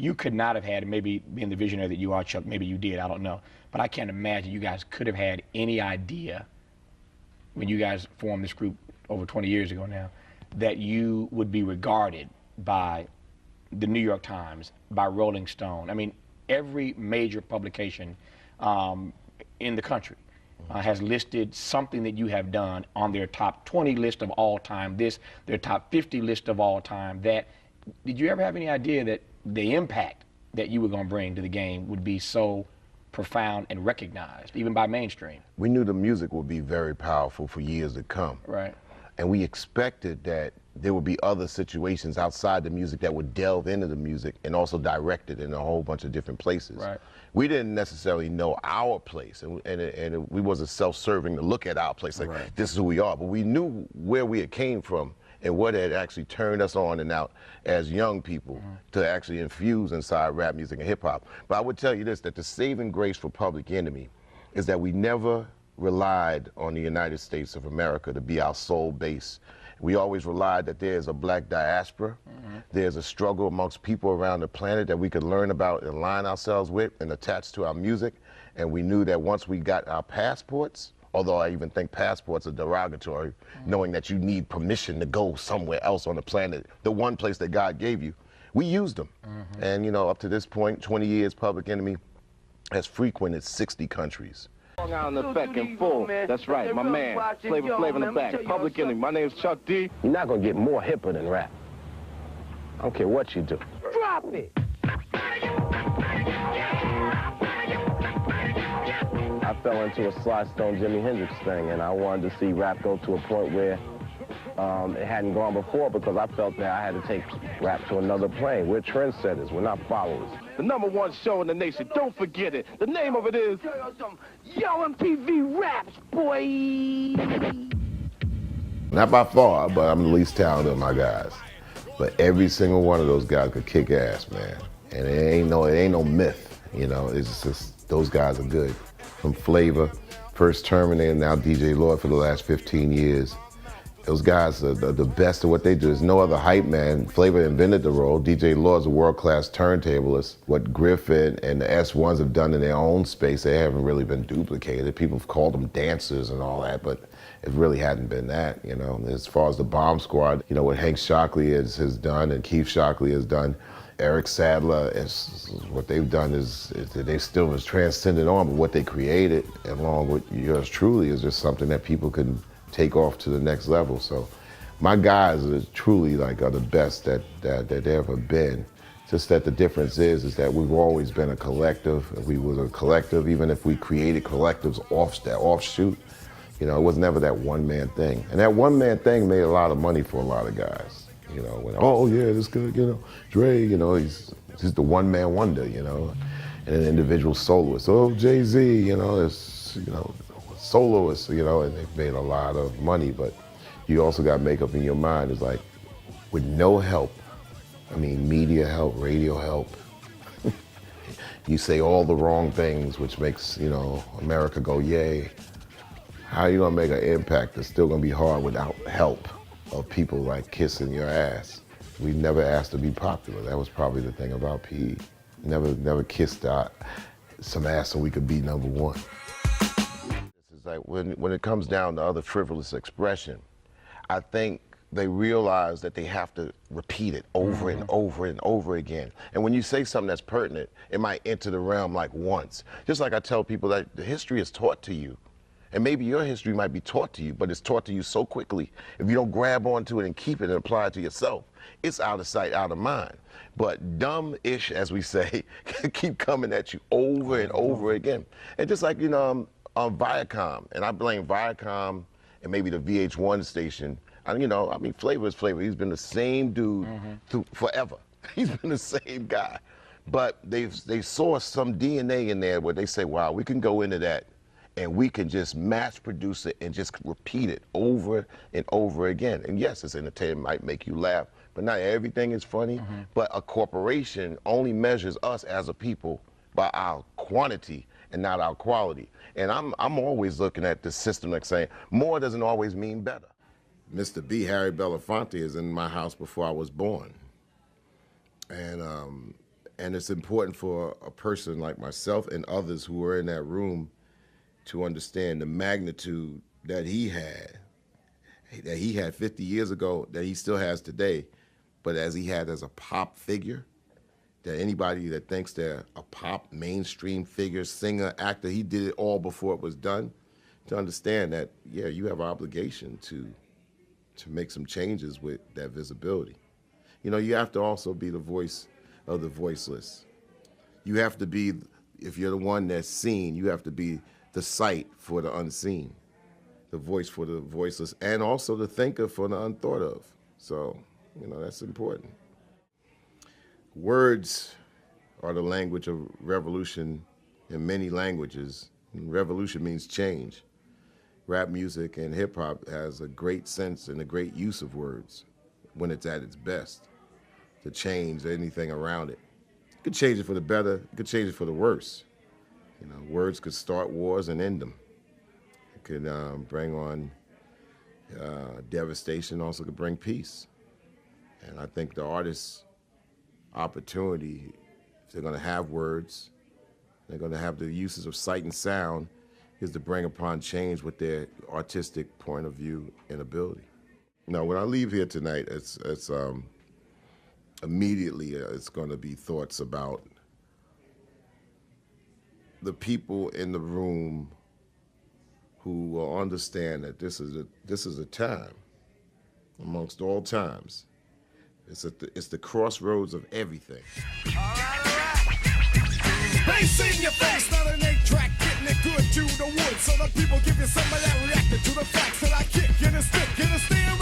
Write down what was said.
you could not have had, maybe being the visionary that you are, Chuck, maybe you did, I don't know. But I can't imagine you guys could have had any idea when you guys formed this group over 20 years ago now, that you would be regarded by the New York Times, by Rolling Stone. I mean, every major publication in the country has listed something that you have done on their top 20 list of all time, their top 50 list of all time, that. Did you ever have any idea that the impact that you were going to bring to the game would be so profound and recognized, even by mainstream? We knew the music would be very powerful for years to come. Right. And we expected that there would be other situations outside the music that would delve into the music and also direct it in a whole bunch of different places. Right. We didn't necessarily know our place, and we wasn't self-serving to look at our place like, right. This is who we are. But we knew where we had came from and what had actually turned us on and out as young people to actually infuse inside rap music and hip hop. But I would tell you this, that the saving grace for Public Enemy is that we never relied on the United States of America to be our sole base. We always relied that there's a black diaspora, there's a struggle amongst people around the planet that we could learn about and align ourselves with and attach to our music. And we knew that once we got our passports, although I even think passports are derogatory, knowing that you need permission to go somewhere else on the planet, the one place that God gave you, we used them. And you know, up to this point, 20 years, Public Enemy has frequented 60 countries. Long Island Effect in full. That's right, my man. Flavor in the back. Public Enemy. My name's Chuck D. You're not gonna get more hipper than rap. I don't care what you do. Drop it! I fell into a Sly Stone Jimi Hendrix thing, and I wanted to see rap go to a point where it hadn't gone before, because I felt that I had to take rap to another plane. We're trendsetters, we're not followers. The #1 show in the nation. Don't forget it. The name of it is Yo MTV Raps, boy! Not by far, but I'm the least talented of my guys. But every single one of those guys could kick ass, man. And it ain't no myth, you know. It's just those guys are good. From Flavor, first Terminator, now DJ Lord for the last 15 years. Those guys are the best at what they do. There's no other hype man. Flavor invented the role. DJ Lord's a world-class turntablist. What Griffin and the S1s have done in their own space, they haven't really been duplicated. People have called them dancers and all that, but it really hadn't been that, you know. As far as the Bomb Squad, you know, what Hank Shockley has done and Keith Shockley has done, Eric Sadler, what they've done is they still has transcended on, but what they created, along with yours truly, is just something that people can take off to the next level. So my guys are truly are the best that they've ever been. Just that the difference is that we've always been a collective. We were a collective, even if we created collectives offshoot. You know, it was never that one-man thing. And that one-man thing made a lot of money for a lot of guys. You know, when, oh yeah, this good, you know, Dre, you know, he's the one-man wonder, you know, and an individual soloist. Oh, Jay-Z, you know, it's, you know, soloists, you know, and they've made a lot of money, but you also got to make up in your mind, is like, with no help, I mean, media help, radio help, you say all the wrong things, which makes, you know, America go yay. How are you gonna make an impact that's still gonna be hard without help of people like kissing your ass? We never asked to be popular. That was probably the thing about PE. Never kissed some ass so we could be #1. It's like when it comes down to other frivolous expression, I think they realize that they have to repeat it over and over and over again. And when you say something that's pertinent, it might enter the realm like once. Just like I tell people that the history is taught to you. And maybe your history might be taught to you, but it's taught to you so quickly. If you don't grab onto it and keep it and apply it to yourself, it's out of sight, out of mind. But dumb-ish, as we say, keep coming at you over and over again. And just like, you know, on Viacom, and I blame Viacom and maybe the VH1 station. You know, I mean, Flavor is Flavor. He's been the same dude forever. He's been the same guy. But they saw some DNA in there where they say, wow, we can go into that and we can just mass produce it and just repeat it over and over again. And yes, it's entertaining, might make you laugh, but not everything is funny. But a corporation only measures us as a people by our quantity and not our quality. And I'm always looking at the system like saying, more doesn't always mean better. Mr. B, Harry Belafonte, is in my house before I was born. And And it's important for a person like myself and others who were in that room to understand the magnitude that he had 50 years ago, that he still has today, but as he had as a pop figure, that anybody that thinks they're a pop mainstream figure, singer, actor, he did it all before it was done, to understand that, yeah, you have an obligation to make some changes with that visibility. You know, you have to also be the voice of the voiceless. You have to be, if you're the one that's seen, you have to be the sight for the unseen, the voice for the voiceless, and also the thinker for the unthought of. So, you know, that's important. Words are the language of revolution in many languages. And revolution means change. Rap music and hip hop has a great sense and a great use of words when it's at its best, to change anything around it. You could change it for the better, you could change it for the worse. You know, words could start wars and end them. It could bring on devastation, also could bring peace. And I think the artist's opportunity, if they're gonna have words, they're gonna have the uses of sight and sound, is to bring upon change with their artistic point of view and ability. Now, when I leave here tonight, it's immediately it's gonna be thoughts about the people in the room who will understand that this is a time amongst all times. It's the crossroads of everything. Bass in your face, not an 8-track, getting it good to the wood, so the people give you some of that reacting to the facts that I kick in a stick, in a stereo.